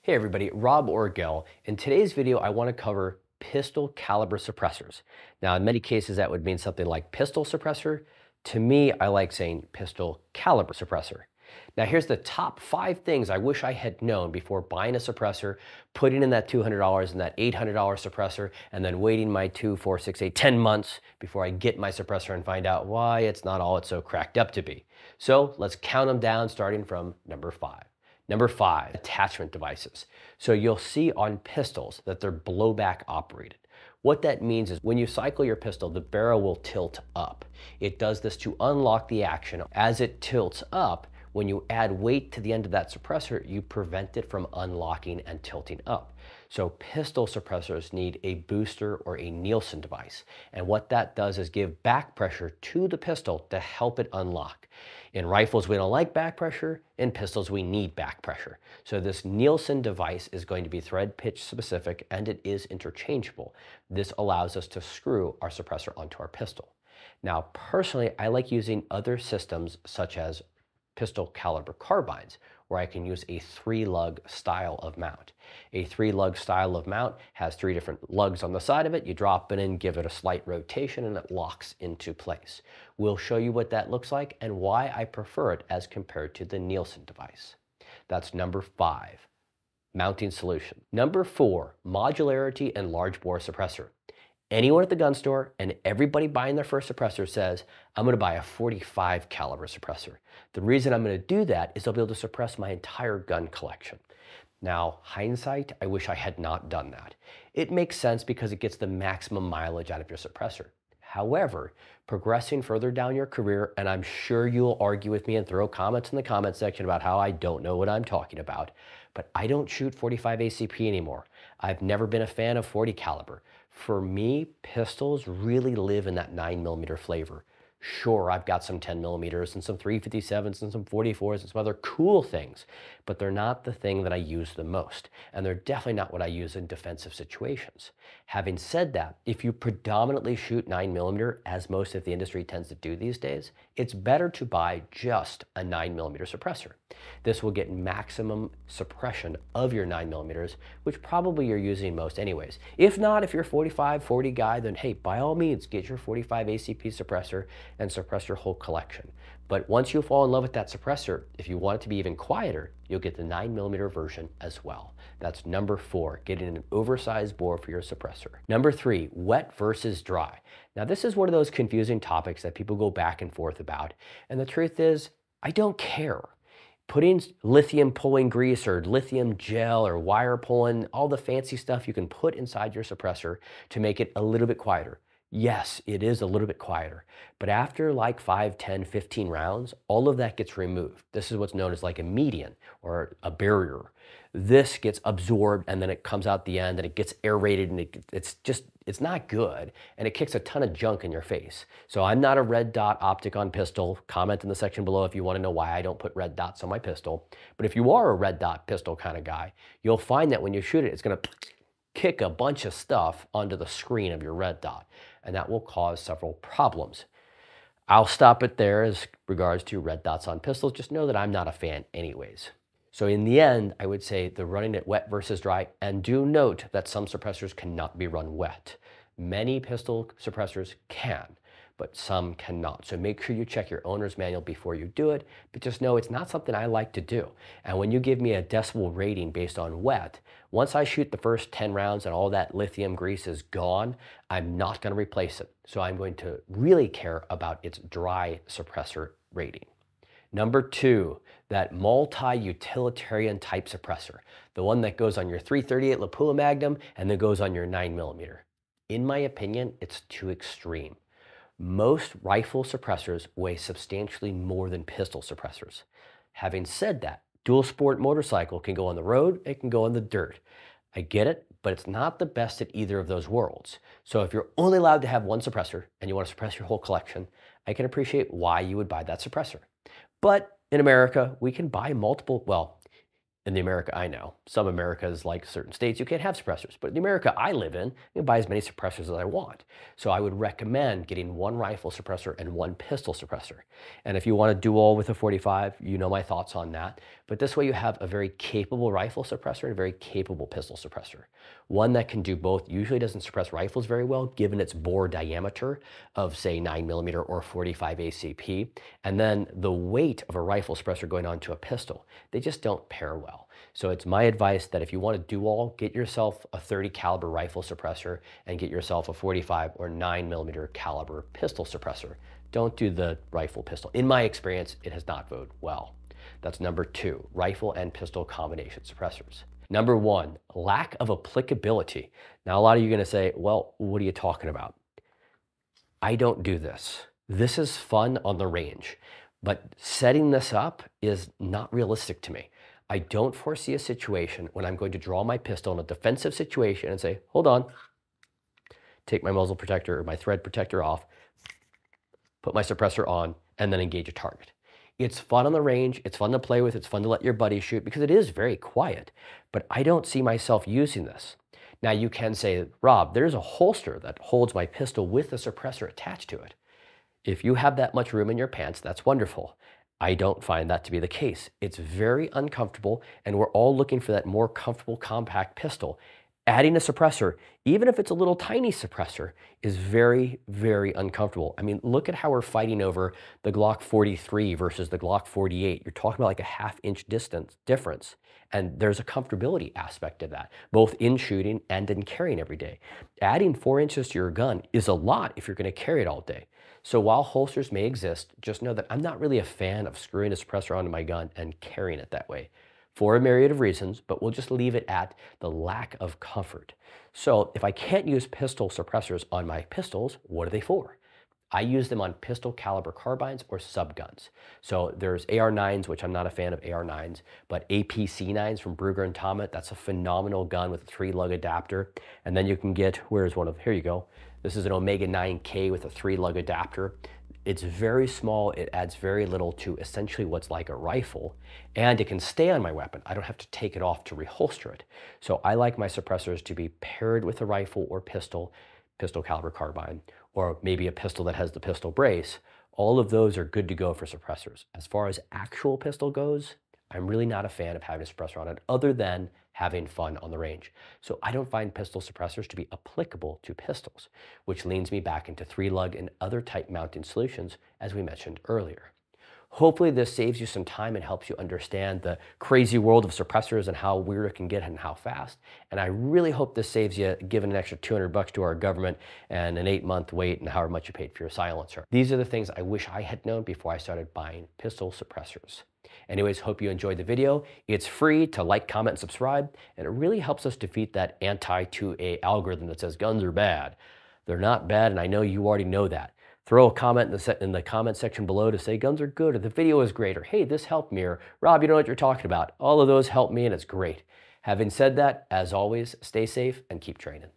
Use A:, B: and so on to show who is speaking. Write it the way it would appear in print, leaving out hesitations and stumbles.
A: Hey everybody, Rob Orgel. In today's video, I want to cover pistol caliber suppressors. Now, in many cases, that would mean something like pistol suppressor. To me, I like saying pistol caliber suppressor. Now, here's the top 5 things I wish I had known before buying a suppressor, putting in that $200 and that $800 suppressor, and then waiting my 2, 4, 6, 8, 10 months before I get my suppressor and find out why it's not all it's so cracked up to be. So let's count them down starting from number 5. Number 5, attachment devices. So you'll see on pistols that they're blowback operated. What that means is when you cycle your pistol, the barrel will tilt up. It does this to unlock the action. As it tilts up, when you add weight to the end of that suppressor, you prevent it from unlocking and tilting up. So pistol suppressors need a booster or a Nielsen device. And what that does is give back pressure to the pistol to help it unlock. In rifles, we don't like back pressure. In pistols, we need back pressure. So this Nielsen device is going to be thread pitch specific, and it is interchangeable. This allows us to screw our suppressor onto our pistol. Now, personally, I like using other systems such as pistol caliber carbines, where I can use a 3-lug style of mount. A 3-lug style of mount has 3 different lugs on the side of it. You drop it in, give it a slight rotation, and it locks into place. We'll show you what that looks like and why I prefer it as compared to the Nielsen device. That's number 5, mounting solution. Number 4, modularity and large bore suppressor. Anyone at the gun store and everybody buying their first suppressor says, I'm going to buy a 45 caliber suppressor. The reason I'm going to do that is I'll be able to suppress my entire gun collection. Now, hindsight, I wish I had not done that. It makes sense because it gets the maximum mileage out of your suppressor. However, progressing further down your career, and I'm sure you'll argue with me and throw comments in the comment section about how I don't know what I'm talking about, but I don't shoot 45 ACP anymore. I've never been a fan of 40 caliber. For me, pistols really live in that 9mm flavor. Sure, I've got some 10mm and some 357s and some 44s and some other cool things, but they're not the thing that I use the most, and they're definitely not what I use in defensive situations. Having said that, if you predominantly shoot 9mm, as most of the industry tends to do these days, it's better to buy just a 9mm suppressor. This will get maximum suppression of your 9mm, which probably you're using most anyways. If not, if you're a 45, 40 guy, then hey, by all means, get your 45 ACP suppressor and suppress your whole collection. But once you fall in love with that suppressor, if you want it to be even quieter, you'll get the 9mm version as well. That's number 4, getting an oversized bore for your suppressor. Number 3, wet versus dry. Now this is one of those confusing topics that people go back and forth about, and the truth is, I don't care. Putting lithium pulling grease or lithium gel or wire pulling, all the fancy stuff you can put inside your suppressor to make it a little bit quieter. Yes, it is a little bit quieter, but after like 5, 10, 15 rounds, all of that gets removed. This is what's known as like a median or a barrier. This gets absorbed and then it comes out the end and it gets aerated and it's not good, and it kicks a ton of junk in your face. So I'm not a red dot optic on pistol. Comment in the section below if you want to know why I don't put red dots on my pistol. But if you are a red dot pistol kind of guy, you'll find that when you shoot it, it's going to kick a bunch of stuff onto the screen of your red dot, and that will cause several problems. I'll stop it there as regards to red dots on pistols. Just know that I'm not a fan anyways. So in the end, I would say the running it wet versus dry, and do note that some suppressors cannot be run wet. Many pistol suppressors can, but some cannot. So make sure you check your owner's manual before you do it, but just know it's not something I like to do. And when you give me a decibel rating based on wet, once I shoot the first 10 rounds and all that lithium grease is gone, I'm not going to replace it. So I'm going to really care about its dry suppressor rating. Number 2, that multi-utilitarian type suppressor, the one that goes on your 338 Lapua Magnum and then goes on your 9mm. In my opinion, it's too extreme. Most rifle suppressors weigh substantially more than pistol suppressors. Having said that, dual sport motorcycle can go on the road, it can go on the dirt. I get it, but it's not the best at either of those worlds. So if you're only allowed to have one suppressor and you want to suppress your whole collection, I can appreciate why you would buy that suppressor. But in America, we can buy multiple, well, in the America I know. Some Americas, like certain states, you can't have suppressors. But in the America I live in, you can buy as many suppressors as I want. So I would recommend getting one rifle suppressor and one pistol suppressor. And if you want to dual with a 45, you know my thoughts on that. But this way you have a very capable rifle suppressor and a very capable pistol suppressor. One that can do both usually doesn't suppress rifles very well, given its bore diameter of, say, 9mm or 45 ACP. And then the weight of a rifle suppressor going onto a pistol, they just don't pair well. So it's my advice that if you want to dual, get yourself a 30 caliber rifle suppressor and get yourself a 45 or 9mm caliber pistol suppressor. Don't do the rifle pistol. In my experience, it has not voted well. That's number 2, rifle and pistol combination suppressors. Number 1, lack of applicability. Now, a lot of you are going to say, well, what are you talking about? I don't do this. This is fun on the range, but setting this up is not realistic to me. I don't foresee a situation when I'm going to draw my pistol in a defensive situation and say, hold on, take my muzzle protector or my thread protector off, put my suppressor on, and then engage a target. It's fun on the range, it's fun to play with, it's fun to let your buddy shoot because it is very quiet, but I don't see myself using this. Now you can say, Rob, there's a holster that holds my pistol with a suppressor attached to it. If you have that much room in your pants, that's wonderful. I don't find that to be the case. It's very uncomfortable, and we're all looking for that more comfortable, compact pistol. Adding a suppressor, even if it's a little tiny suppressor, is very, very uncomfortable. I mean, look at how we're fighting over the Glock 43 versus the Glock 48. You're talking about like a half-inch distance difference. And there's a comfortability aspect of that, both in shooting and in carrying every day. Adding 4 inches to your gun is a lot if you're going to carry it all day. So while holsters may exist, just know that I'm not really a fan of screwing a suppressor onto my gun and carrying it that way, for a myriad of reasons, but we'll just leave it at the lack of comfort. So if I can't use pistol suppressors on my pistols, what are they for? I use them on pistol caliber carbines or subguns. So there's AR-9s, which I'm not a fan of AR-9s, but APC-9s from Brugger and Tomet, that's a phenomenal gun with a 3-lug adapter. And then you can get, where's one of, here you go. This is an Omega 9K with a 3-lug adapter. It's very small, it adds very little to essentially what's like a rifle, and it can stay on my weapon. I don't have to take it off to reholster it. So I like my suppressors to be paired with a rifle or pistol caliber carbine, or maybe a pistol that has the pistol brace. All of those are good to go for suppressors. As far as actual pistol goes, I'm really not a fan of having a suppressor on it other than having fun on the range. So I don't find pistol suppressors to be applicable to pistols, which leans me back into 3-lug and other type mounting solutions, as we mentioned earlier. Hopefully this saves you some time and helps you understand the crazy world of suppressors and how weird it can get and how fast. And I really hope this saves you giving an extra $200 to our government and an 8-month wait and however much you paid for your silencer. These are the things I wish I had known before I started buying pistol suppressors. Anyways, hope you enjoyed the video. It's free to like, comment, and subscribe, and it really helps us defeat that anti-2A algorithm that says guns are bad. They're not bad, and I know you already know that. Throw a comment in the comment section below to say guns are good, or the video is great, or hey, this helped me, or Rob, you know what you're talking about. All of those help me, and it's great. Having said that, as always, stay safe and keep training.